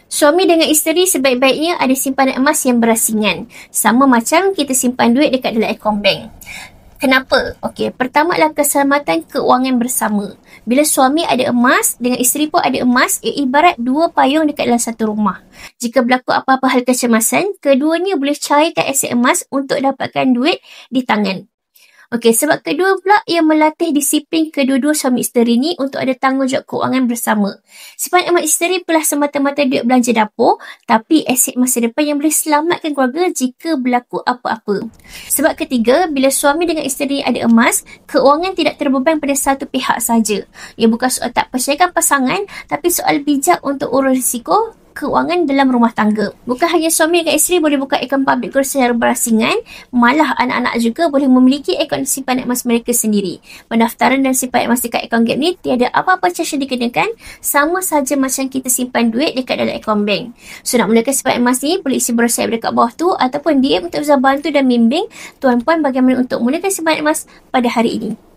Suami dengan isteri sebaik-baiknya ada simpanan emas yang berasingan. Sama macam kita simpan duit dekat dalam akaun bank. Kenapa? Okey, pertama adalah keselamatan keuangan bersama. Bila suami ada emas, dengan isteri pun ada emas, ibarat dua payung dekat dalam satu rumah. Jika berlaku apa-apa hal kecemasan, keduanya boleh cairkan aset emas untuk dapatkan duit di tangan. Okey, sebab kedua pula ia melatih disiplin kedua-dua suami isteri ni untuk ada tanggungjawab keuangan bersama. Simpanan emas isteri pelah semata-mata duit belanja dapur, tapi aset masa depan yang boleh selamatkan keluarga jika berlaku apa-apa. Sebab ketiga, bila suami dengan isteri ada emas, keuangan tidak terbeban pada satu pihak saja. Ia bukan soal tak percayakan pasangan, tapi soal bijak untuk urus risiko keuangan dalam rumah tangga. Bukan hanya suami dan isteri boleh buka akaun public gold secara berasingan, malah anak-anak juga boleh memiliki akaun simpanan emas mereka sendiri. Pendaftaran dan simpanan emas dekat akaun Gap ni tiada apa-apa cas yang dikenakan, sama saja macam kita simpan duit dekat dalam akaun bank. So nak mulakan simpanan emas ni, boleh isi brosur dekat bawah tu ataupun DM untuk bisa bantu dan bimbing tuan-puan bagaimana untuk mulakan simpanan emas pada hari ini.